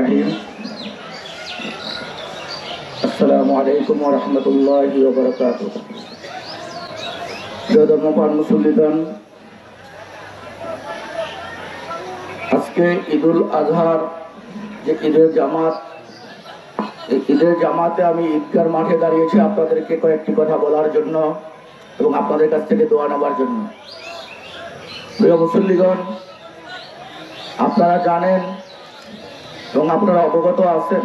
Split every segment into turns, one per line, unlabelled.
الرحيم السلام عليكم ورحمة الله وبركاته ধর্মপ্রাণ মুসল্লিগণ, আজকে ঈদুল আজহার যে ঈদের জামাত, এই ঈদের জামাতে আমি ঈদগার মাঠে দাঁড়িয়েছি আপনাদেরকে কয়েকটি কথা বলার জন্য এবং আপনাদের কাছ থেকে দোয়া নেবার জন্য। প্রিয় মুসল্লিগণ, আপনারা জানেন এবং আপনারা অবগত আছেন,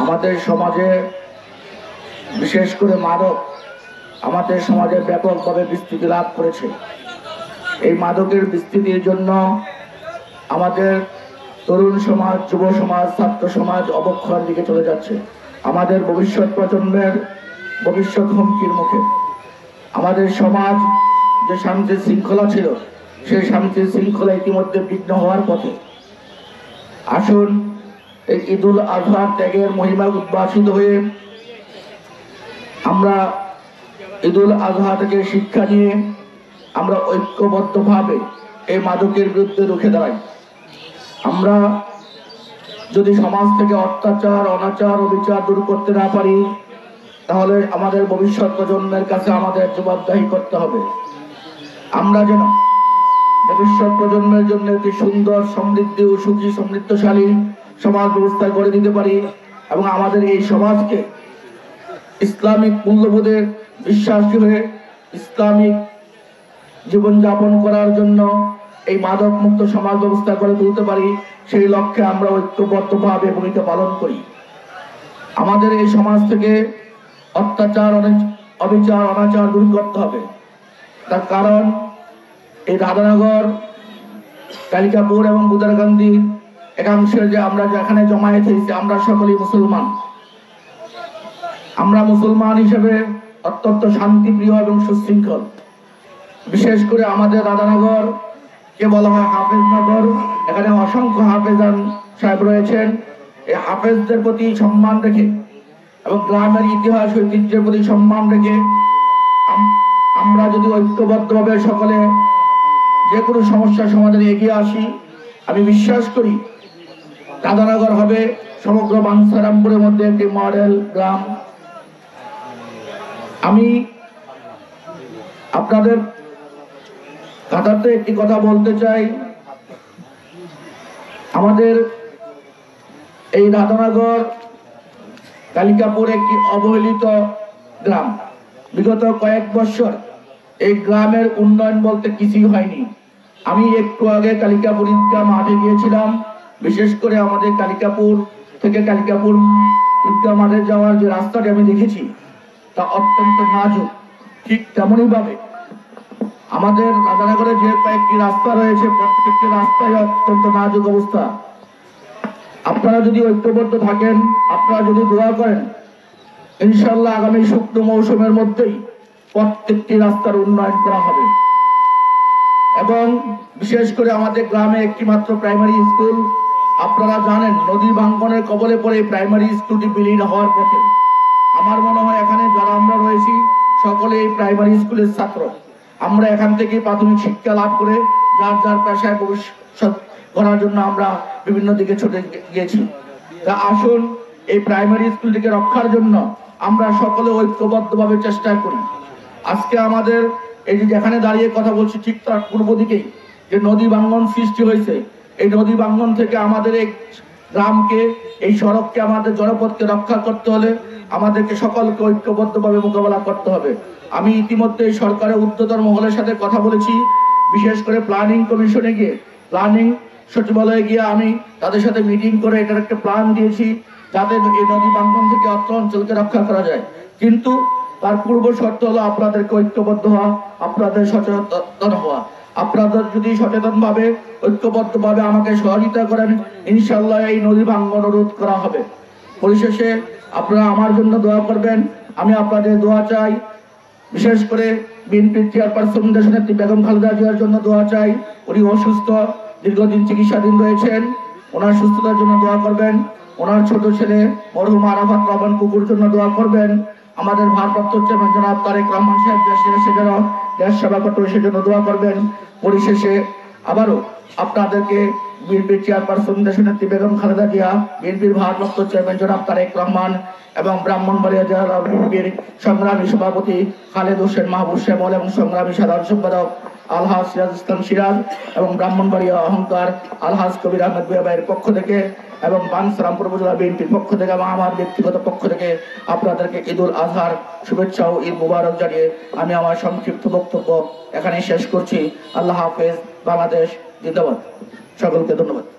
আমাদের সমাজে বিশেষ করে মাদক আমাদের সমাজে ব্যাপকভাবে বিস্তৃতি লাভ করেছে। এই মাদকের বিস্তৃতির জন্য আমাদের তরুণ সমাজ, যুব সমাজ, ছাত্র সমাজ অবক্ষয়ের দিকে চলে যাচ্ছে। আমাদের ভবিষ্যৎ প্রজন্মের ভবিষ্যৎ হুমকির মুখে। আমাদের সমাজ যে শান্তি শৃঙ্খলা ছিল, সেই শান্তি শৃঙ্খলা ইতিমধ্যে বিঘ্ন হওয়ার পথে। আসুন এই ঈদুল আজহার ত্যাগের মহিমা উদ্ভাসিত হয়ে আমরা ঈদুল আজহা থেকে শিক্ষা নিয়ে আমরা ঐক্যবদ্ধভাবে এই মাদকের বিরুদ্ধে রুখে দাঁড়াই। আমরা যদি সমাজ থেকে অত্যাচার, অনাচার, অবিচার দূর করতে না পারি, তাহলে আমাদের ভবিষ্যৎ প্রজন্মের কাছে আমাদের জবাবদিহি করতে হবে। আমরা যেন ভবিষ্যৎ প্রজন্মের জন্য একটি সুন্দর, সমৃদ্ধ ও সুখী, সমৃদ্ধশালী সমাজ ব্যবস্থা গড়ে দিতে পারি এবং আমাদের এই সমাজকে ইসলামিক মূল্যবোধে বিশ্বাসী হয়ে ইসলামিক জীবনযাপন করার জন্য এই মাদক মুক্ত সমাজ ব্যবস্থা করে তুলতে পারি, সেই লক্ষ্যে আমরা ঐক্যবদ্ধভাবে ভূমিকা পালন করি। আমাদের এই সমাজ থেকে অত্যাচার, অবিচার, অনাচার দূর করতে হবে। তার কারণ এই রাধানগর, কালিকাপুর এবং বুদারকান্দি একাংশের যে আমরা যেখানে জমায়েত হয়েছি, আমরা সকলেই মুসলমান। আমরা মুসলমান হিসেবে অত্যন্ত শান্তিপ্রিয় এবং সুশৃঙ্খল। বিশেষ করে আমাদের রাধানগর কে বলা হয় হাফেজনগর। এখানে অসংখ্য হাফেজান সাহেব রয়েছেন। এই হাফেজদের প্রতি সম্মান রেখে এবং গ্রামের ইতিহাস ঐতিহ্যের প্রতি সম্মান রেখে আমরা যদি ঐক্যবদ্ধভাবে সকলে যে কোনো সমস্যা সমাধানে এগিয়ে আসি, আমি বিশ্বাস করি রাধানগর হবে সমগ্র বাঞ্ছারামপুরের মধ্যে একটি মডেল গ্রাম। আমি আপনাদের কাতারতে একটি কথা বলতে চাই। আমাদের এই রাধানগর, কালিকাপুর একটি অবহেলিত গ্রাম। বিগত কয়েক বছর এই গ্রামের উন্নয়ন বলতে কিছুই হয়নি। আমি একটু আগে কালিকাপুর ঈদগাহ মাঠে গিয়েছিলাম। বিশেষ করে আমাদের কালিকাপুর থেকে কালিকাপুর ঈদগাহ মাঠে যাওয়ার যে রাস্তাটি আমি দেখেছি, তা অত্যন্ত নাজুক। ঠিক তেমনই ভাবে আমাদের রাধানগরে যে কয়েকটি রাস্তা রয়েছে, প্রত্যেকটি রাস্তায় অত্যন্ত নাজুক অবস্থা। আপনারা যদি ঐক্যবদ্ধ থাকেন, আপনারা যদি দোয়া করেন, ইনশাআল্লাহ আগামী শুকনো মৌসুমের মধ্যেই প্রত্যেকটি রাস্তার উন্নয়ন করা হবে। এবং বিশেষ করে আমাদের গ্রামে একটি মাত্র প্রাইমারি স্কুল। আপনারা জানেন নদী ভাঙ্গনের কবলে পড়ে প্রাইমারি স্কুলটি বিলীন হওয়ার পথে। আমার মনে হয় এখানে যারা আমরা রয়েছি সকলে এই প্রাইমারি স্কুলের ছাত্র। আমরা এখান থেকে প্রাথমিক শিক্ষা লাভ করে যার যার পেশায় ভবিষ্যৎ করার জন্য আমরা বিভিন্ন দিকে ছুটে গিয়েছি। তা আসুন এই প্রাইমারি স্কুলটিকে রক্ষার জন্য আমরা সকলে ঐক্যবদ্ধভাবে চেষ্টা করি। আজকে আমাদের এই যে যেখানে দাঁড়িয়ে কথা বলছি, ঠিক তার পূর্ব দিকেই যে নদী ভাঙ্গন সৃষ্টি হয়েছে, এই নদী ভাঙ্গন থেকে আমাদের এই গ্রামকে, এই সড়ককে, আমাদের জনপথকে রক্ষা করতে হলে আমাদেরকে সকলকে ঐক্যবদ্ধভাবে মোকাবেলা করতে হবে। আমি ইতিমধ্যে সরকারের ঊর্ধ্বতন মহলের সাথে কথা বলেছি। বিশেষ করে প্ল্যানিং কমিশনে গিয়ে, প্ল্যানিং সচিবালয়ে গিয়ে আমি তাদের সাথে মিটিং করে এটার একটা প্ল্যান দিয়েছি, যাতে এই নদী ভাঙ্গন থেকে অত্র অঞ্চলকে রক্ষা করা যায়। কিন্তু তার পূর্ব শর্ত হলো আপনাদেরকে ঐক্যবদ্ধ হওয়া, আপনাদের সচেতন হওয়া। আপনাদের যদি সচেতনভাবে, ঐক্যবদ্ধভাবে আমাকে সহযোগিতা করেন, ইনশাআল্লাহ এই নদী ভাঙ্গন রোধ করা হবে। পরিশেষে আপনারা আমার জন্য দোয়া করবেন, আমি আপনাদের দোয়া চাই। বিশেষ করে বিএনপির চেয়ারপারসন দেশনেত্রী বেগম খালেদা জিয়ার জন্য দোয়া চাই। উনি অসুস্থ, দীর্ঘদিন চিকিৎসাধীন রয়েছেন, ওনার সুস্থতার জন্য দোয়া করবেন। ওনার ছোট ছেলে মরহুম আরাফাত রহমান কুকুর জন্য দোয়া করবেন। আমাদের ভারপ্রাপ্ত চেয়ারম্যান জনাব তারেক রহমান সাহেব দেশ সেবা করতে, সেজন্য দোয়া করবেন। পরিশেষে আবারও আপনাদেরকে বিএনপির চেয়ারপারসন দেশনেত্রী বেগম খালেদা জিয়া, বিএনপির ভারপ্রাপ্ত চেয়ারম্যান জনাব তারেক রহমান এবং ব্রাহ্মণবাড়িয়া জেলা বিএনপির সংগ্রামী সভাপতি খালেদ হোসেন মাহবুব শ্যামল এবং সংগ্রামী সাধারণ সম্পাদক আলহাজ সিরাজ ইসলাম সিরাজ এবং ব্রাহ্মণবাড়িয়া অহংকার আলহাজ কবির আহমেদ বিয়াবাইয়ের পক্ষ থেকে এবং বাঞ্ছারামপুর উপজেলা বিএনপির পক্ষ থেকে এবং আমার ব্যক্তিগত পক্ষ থেকে আপনাদেরকে ঈদুল আজহার শুভেচ্ছা ও ঈদ মুবারক জানিয়ে আমি আমার সংক্ষিপ্ত বক্তব্য এখানে শেষ করছি। আল্লাহ হাফেজ। বাংলাদেশ জিন্দাবাদ। সকলকে ধন্যবাদ।